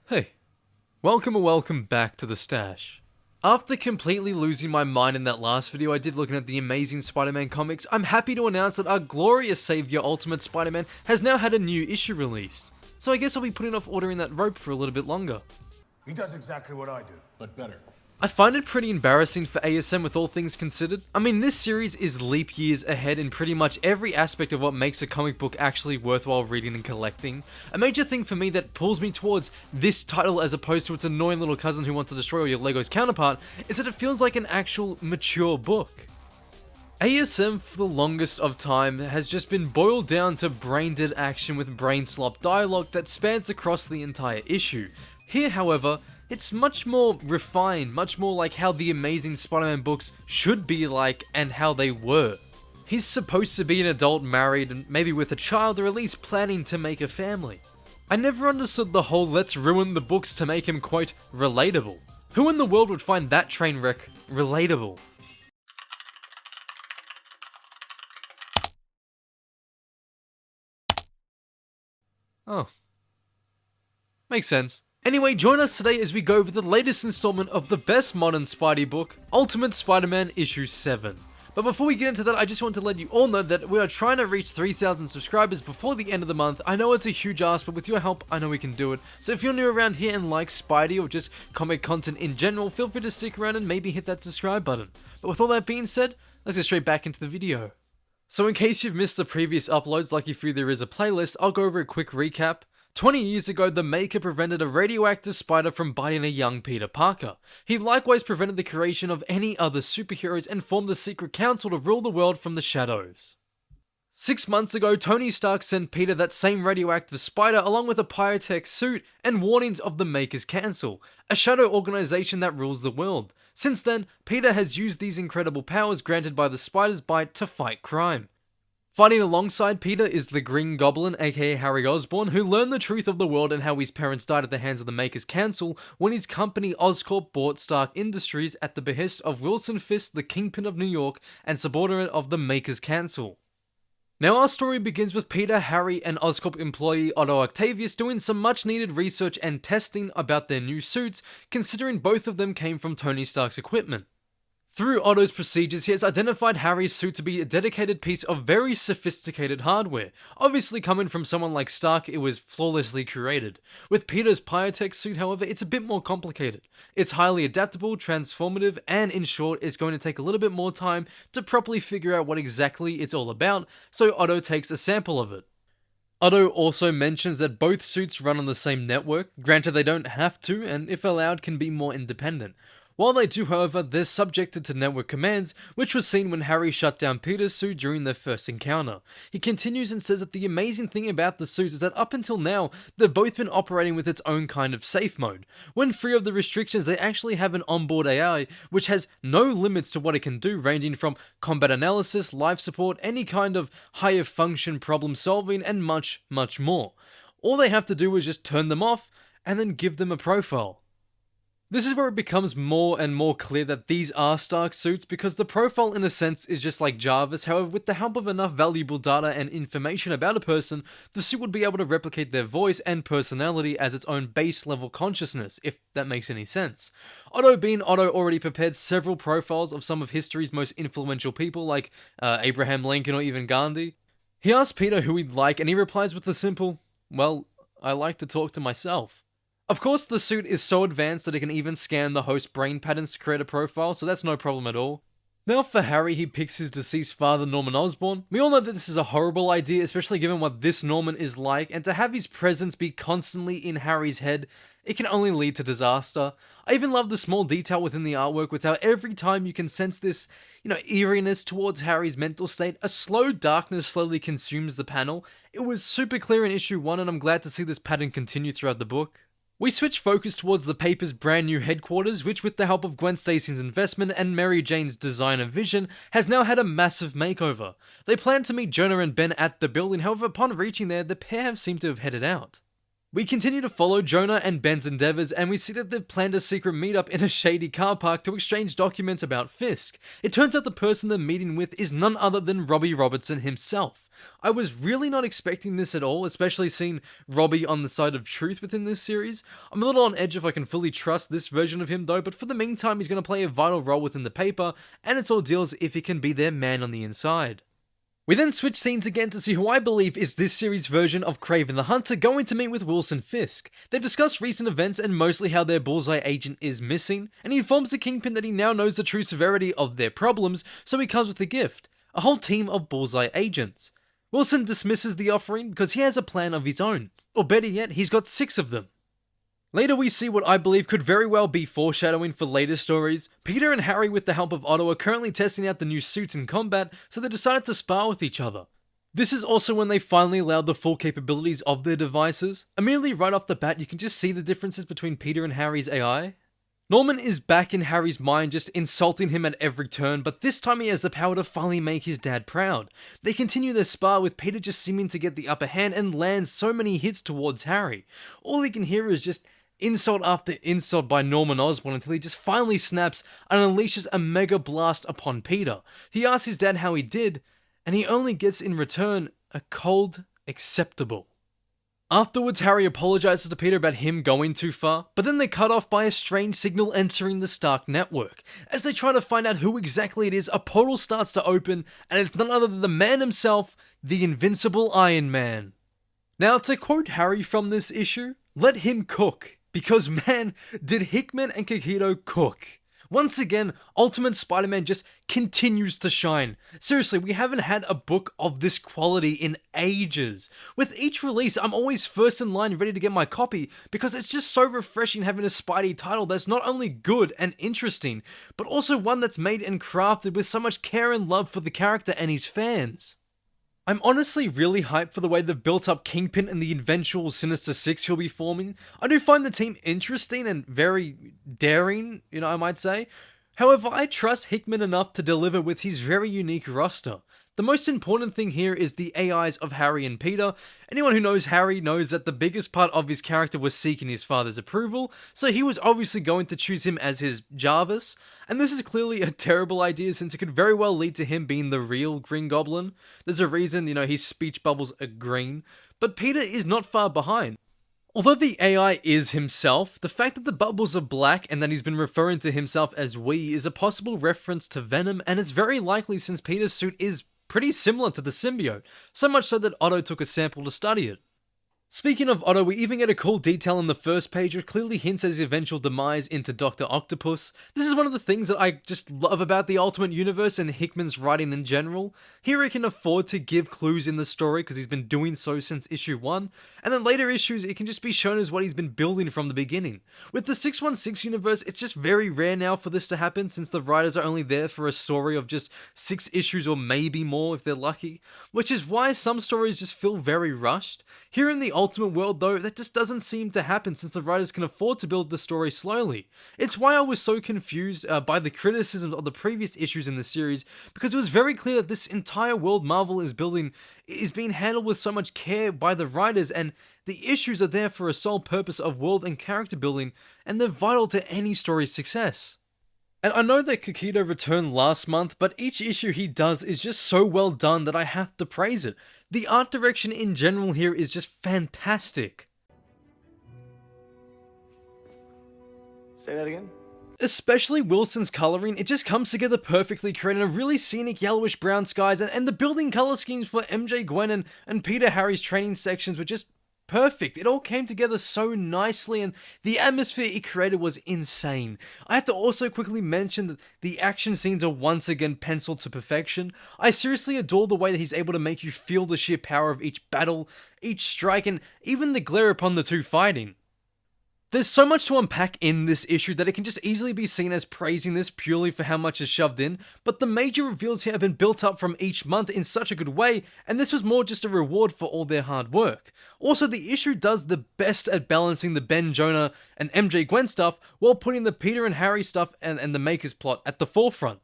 Hey, welcome back to the stash. After completely losing my mind in that last video I did looking at the amazing Spider-Man comics, I'm happy to announce that our glorious savior Ultimate Spider-Man has now had a new issue released. So I guess I'll be putting off ordering that rope for a little bit longer. He does exactly what I do, but better. I find it pretty embarrassing for ASM with all things considered. I mean, this series is leap years ahead in pretty much every aspect of what makes a comic book actually worthwhile reading and collecting. A major thing for me that pulls me towards this title as opposed to its annoying little cousin who wants to destroy all your Legos counterpart is that it feels like an actual mature book. ASM for the longest of time has just been boiled down to brain-dead action with brain slop dialogue that spans across the entire issue. Here, however, it's much more refined, much more like how the Amazing Spider-Man books should be like and how they were. He's supposed to be an adult married and maybe with a child or at least planning to make a family. I never understood the whole let's ruin the books to make him quote relatable. Who in the world would find that train wreck relatable? Oh. Makes sense. Anyway, join us today as we go over the latest installment of the best modern Spidey book, Ultimate Spider-Man Issue 7. But before we get into that, I just want to let you all know that we are trying to reach 3,000 subscribers before the end of the month. I know it's a huge ask, but with your help, I know we can do it. So if you're new around here and like Spidey or just comic content in general, feel free to stick around and maybe hit that subscribe button. But with all that being said, let's get straight back into the video. So in case you've missed the previous uploads, lucky for you there is a playlist, I'll go over a quick recap. 20 years ago, the Maker prevented a radioactive spider from biting a young Peter Parker. He likewise prevented the creation of any other superheroes and formed a secret council to rule the world from the shadows. 6 months ago, Tony Stark sent Peter that same radioactive spider along with a picotech suit and warnings of the Maker's Council, a shadow organization that rules the world. Since then, Peter has used these incredible powers granted by the spider's bite to fight crime. Fighting alongside Peter is the Green Goblin, a.k.a. Harry Osborn, who learned the truth of the world and how his parents died at the hands of the Maker's Council when his company Oscorp bought Stark Industries at the behest of Wilson Fisk, the Kingpin of New York and subordinate of the Maker's Council. Now our story begins with Peter, Harry and Oscorp employee Otto Octavius doing some much needed research and testing about their new suits, considering both of them came from Tony Stark's equipment. Through Otto's procedures, he has identified Harry's suit to be a dedicated piece of very sophisticated hardware. Obviously coming from someone like Stark, it was flawlessly curated. With Peter's picotech suit, however, it's a bit more complicated. It's highly adaptable, transformative, and in short, it's going to take a little bit more time to properly figure out what exactly it's all about, so Otto takes a sample of it. Otto also mentions that both suits run on the same network, granted they don't have to, and if allowed can be more independent. While they do, however, they're subjected to network commands, which was seen when Harry shut down Peter's suit during their first encounter. He continues and says that the amazing thing about the suits is that up until now, they've both been operating with its own kind of safe mode. When free of the restrictions, they actually have an onboard AI, which has no limits to what it can do, ranging from combat analysis, life support, any kind of higher function problem solving, and much, much more. All they have to do is just turn them off, and then give them a profile. This is where it becomes more and more clear that these are Stark suits because the profile in a sense is just like Jarvis, however with the help of enough valuable data and information about a person, the suit would be able to replicate their voice and personality as its own base level consciousness, if that makes any sense. Otto being Otto already prepared several profiles of some of history's most influential people like Abraham Lincoln or even Gandhi. He asks Peter who he'd like and he replies with the simple, well, I like to talk to myself. Of course, the suit is so advanced that it can even scan the host's brain patterns to create a profile, so that's no problem at all. Now for Harry, he picks his deceased father, Norman Osborn. We all know that this is a horrible idea, especially given what this Norman is like, and to have his presence be constantly in Harry's head, it can only lead to disaster. I even love the small detail within the artwork with how every time you can sense this, eeriness towards Harry's mental state, a slow darkness slowly consumes the panel. It was super clear in issue 1, and I'm glad to see this pattern continue throughout the book. We switch focus towards the paper's brand new headquarters, which with the help of Gwen Stacy's investment and Mary Jane's design and vision, has now had a massive makeover. They plan to meet Jonah and Ben at the building, however upon reaching there, the pair have seemed to have headed out. We continue to follow Jonah and Ben's endeavors, and we see that they've planned a secret meetup in a shady car park to exchange documents about Fisk. It turns out the person they're meeting with is none other than Robbie Robertson himself. I was really not expecting this at all, especially seeing Robbie on the side of truth within this series. I'm a little on edge if I can fully trust this version of him though, but for the meantime he's going to play a vital role within the paper, and it's all deals if he can be their man on the inside. We then switch scenes again to see who I believe is this series' version of Kraven the Hunter going to meet with Wilson Fisk. They discuss recent events and mostly how their Bullseye agent is missing, and he informs the Kingpin that he now knows the true severity of their problems, so he comes with a gift, a whole team of Bullseye agents. Wilson dismisses the offering because he has a plan of his own, or better yet, he's got 6 of them. Later we see what I believe could very well be foreshadowing for later stories. Peter and Harry, with the help of Otto, are currently testing out the new suits in combat, so they decided to spar with each other. This is also when they finally allowed the full capabilities of their devices. Immediately right off the bat, you can just see the differences between Peter and Harry's AI. Norman is back in Harry's mind, just insulting him at every turn, but this time he has the power to finally make his dad proud. They continue their spar with Peter just seeming to get the upper hand and lands so many hits towards Harry. All he can hear is just insult after insult by Norman Osborn until he just finally snaps and unleashes a mega blast upon Peter. He asks his dad how he did, and he only gets in return a cold acceptable. Afterwards, Harry apologizes to Peter about him going too far, but then they're cut off by a strange signal entering the Stark network. As they try to find out who exactly it is, a portal starts to open, and it's none other than the man himself, the invincible Iron Man. Now, to quote Harry from this issue, let him cook. Because man, did Hickman and Kikito cook. Once again, Ultimate Spider-Man just continues to shine. Seriously, we haven't had a book of this quality in ages. With each release, I'm always first in line ready to get my copy because it's just so refreshing having a Spidey title that's not only good and interesting, but also one that's made and crafted with so much care and love for the character and his fans. I'm honestly really hyped for the way they've built up Kingpin and the eventual Sinister Six he'll be forming. I do find the team interesting and very daring, I might say. However, I trust Hickman enough to deliver with his very unique roster. The most important thing here is the AIs of Harry and Peter. Anyone who knows Harry knows that the biggest part of his character was seeking his father's approval, so he was obviously going to choose him as his Jarvis. And this is clearly a terrible idea since it could very well lead to him being the real Green Goblin. There's a reason, his speech bubbles are green. But Peter is not far behind. Although the AI is himself, the fact that the bubbles are black and that he's been referring to himself as we is a possible reference to Venom, and it's very likely since Peter's suit is pretty similar to the symbiote, so much so that Otto took a sample to study it. Speaking of Otto, we even get a cool detail in the first page which clearly hints at his eventual demise into Dr. Octopus. This is one of the things that I just love about the Ultimate Universe and Hickman's writing in general. Here he can afford to give clues in the story because he's been doing so since issue 1, and then later issues it can just be shown as what he's been building from the beginning. With the 616 universe, it's just very rare now for this to happen since the writers are only there for a story of just 6 issues or maybe more if they're lucky, which is why some stories just feel very rushed. Here in the Ultimate world though, that just doesn't seem to happen since the writers can afford to build the story slowly. It's why I was so confused by the criticisms of the previous issues in the series, because it was very clear that this entire world Marvel is building is being handled with so much care by the writers, and the issues are there for a sole purpose of world and character building, and they're vital to any story's success. And I know that Kikito returned last month, but each issue he does is just so well done that I have to praise it. The art direction in general here is just fantastic. Say that again? Especially Wilson's colouring, it just comes together perfectly, creating a really scenic yellowish brown skies, and the building colour schemes for MJ Gwen and Peter Harry's training sections were just perfect. It all came together so nicely, and the atmosphere it created was insane. I have to also quickly mention that the action scenes are once again penciled to perfection. I seriously adore the way that he's able to make you feel the sheer power of each battle, each strike, and even the glare upon the two fighting. There's so much to unpack in this issue that it can just easily be seen as praising this purely for how much is shoved in, but the major reveals here have been built up from each month in such a good way, and this was more just a reward for all their hard work. Also, the issue does the best at balancing the Ben, Jonah, and MJ Gwen stuff while putting the Peter and Harry stuff and the Maker's plot at the forefront.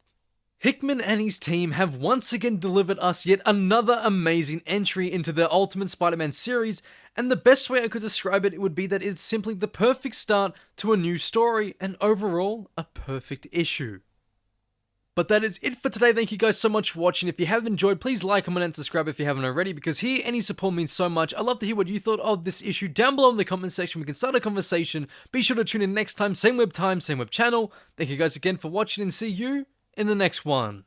Hickman and his team have once again delivered us yet another amazing entry into the Ultimate Spider-Man series, and the best way I could describe it would be that it's simply the perfect start to a new story, and overall, a perfect issue. But that is it for today. Thank you guys so much for watching. If you have enjoyed, please like, comment, and subscribe if you haven't already, because here, any support means so much. I'd love to hear what you thought of this issue down below in the comment section. We can start a conversation. Be sure to tune in next time. Same web time, same web channel. Thank you guys again for watching, and see you in the next one.